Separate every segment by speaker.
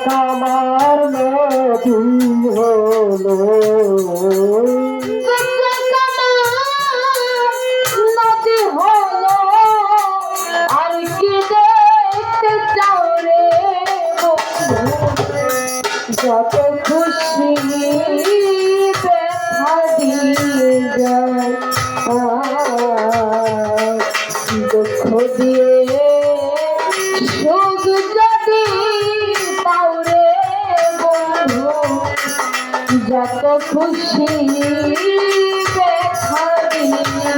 Speaker 1: কামার নদী হলো
Speaker 2: নদী হলো আর কি দেখতে চাও রে যত খুশি ব্যথা দিয়ে যায় দুঃখ দিয়ে সুখ যদি পাও রে বন্ধু যত খুশি ব্যথা দিয়ে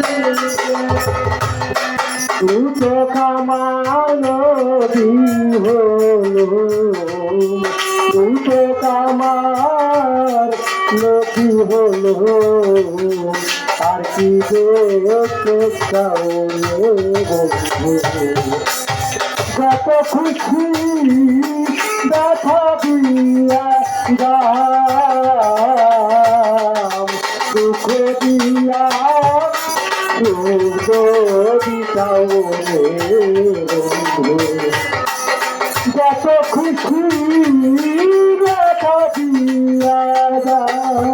Speaker 1: দুটো কামার নদী হলো দুটো কামার নদী হলো আর কি দেখতে চাও রে বন্ধু যত খুশি ব্যথা দিয়া দাও দুঃখ দিয়া সুখ দিতাও রে বন্ধু যত খুশি ব্যথা দিয়া দাও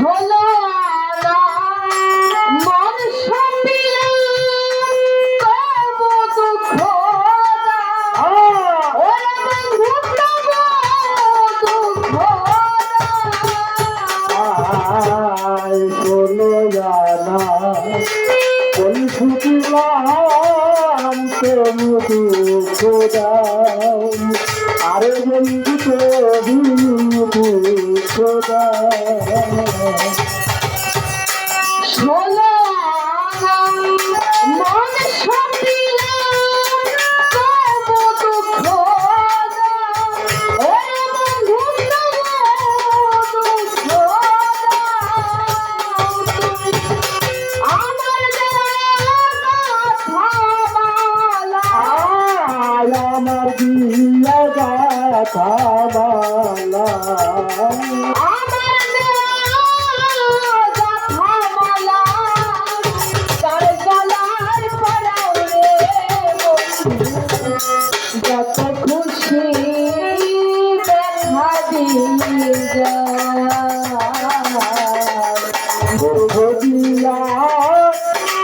Speaker 2: হলো না মন সপিলাম তবু দুঃখ দাও ওরে বন্ধু তবু দুঃখ
Speaker 1: আয় কোনো জানা কোন ফুটিলাম তুমি দুঃখ দাও আরে বন্ধু তুমি দুঃখ দাও
Speaker 2: হলো না মন সপিলাম তবু দুঃখ দাও ওরে বন্ধু তবু দুঃখ দাও আমার
Speaker 1: আয় আমার দিয়া গাথা মালা
Speaker 2: যত খুশি দেখা দিয়ে
Speaker 1: দুঃখ দিয়া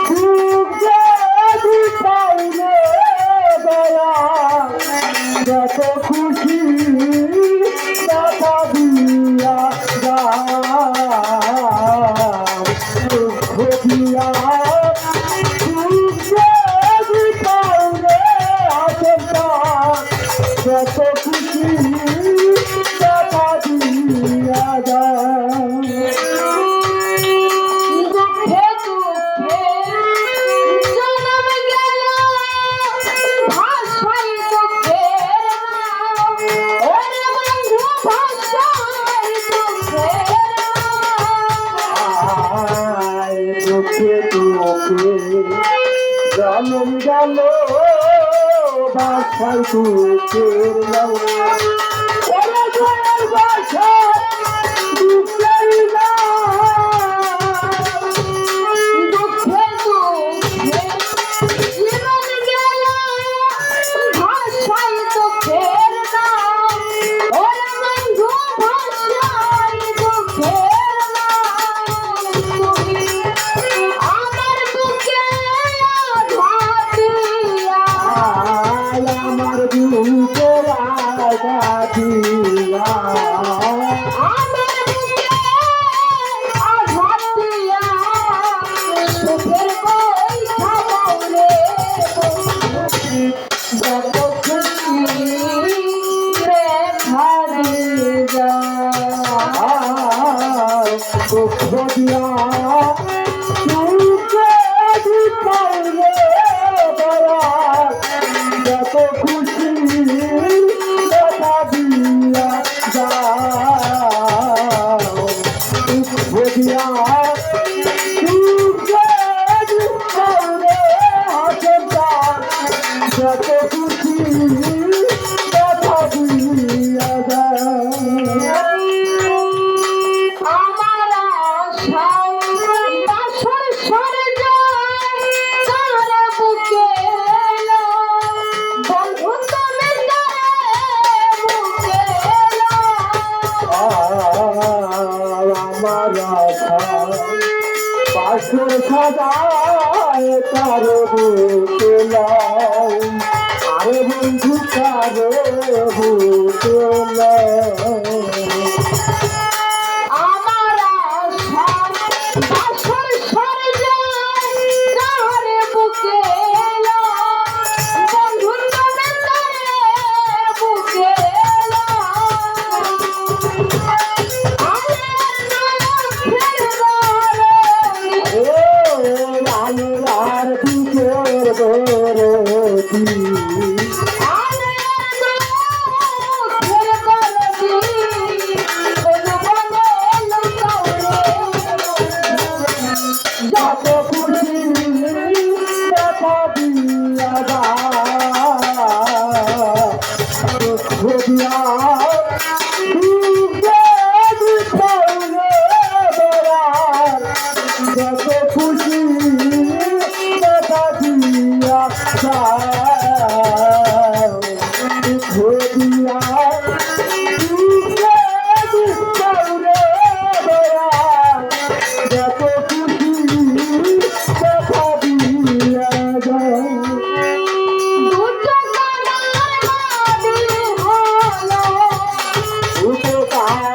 Speaker 1: সুখ যদি পাইলে দয়া যত খুশি ব্যথা দিয়া দাও দুঃখ দিয়া সুখ যদি পাইলে আশঙ্কা যত খুশি ব্যথা দিয়া দাও
Speaker 2: দুঃখে দুঃখে জনম গেল ভাষায় দুঃখের নাম ওরে বন্ধু ভাষায় দুঃখের
Speaker 1: আয় দুঃখে দুঃখে জনম গেল বাসায় দুঃখের নাম ওরে জয়ের বাসায় দুঃখের নাম
Speaker 2: দুঃখে দুঃখে জীবন গেল ভাষায় দুঃখের নাম ওরে বন্ধু ভাষায় দুঃখের নাম তুমি আমার বুকে আঘাত দিয়া
Speaker 1: আয় আমার বুকে আঘাত দিয়া
Speaker 2: আমার বুকে আঘাত দিয়া সুখের বই খাবাও রে যত খুশি রেখা দিয়ে যা
Speaker 1: দুঃখ দিয়া সুখে দিতে দয়া যত খুশি ব্যথা দিয়া যাও দুঃখ দিয়া সুখে দিতে আশঙ্কা যত খুশি ব্যথা দিয়া যাও
Speaker 2: আমার আশা
Speaker 1: রাখা বাসর সাজায় কারো বুকে নাও আরে বন্ধু কারো বুকে নাও
Speaker 2: আমার আশা বাসর সরে যায় কার বুকে এলো বন্ধুর নামে তারে বুকে এলো
Speaker 1: আর বুকের দরদি যত খুশি দেখা দিয়া যা দুঃখ দিয়া যত খুশি দেখা দিয়া যা দুঃখ দিয়া যত খুশি দেখা দিয়া যা উপকার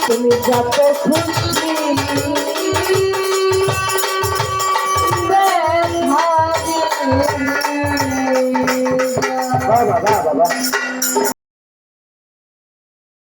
Speaker 2: তুমি যত খুশি
Speaker 1: বাবা বাবা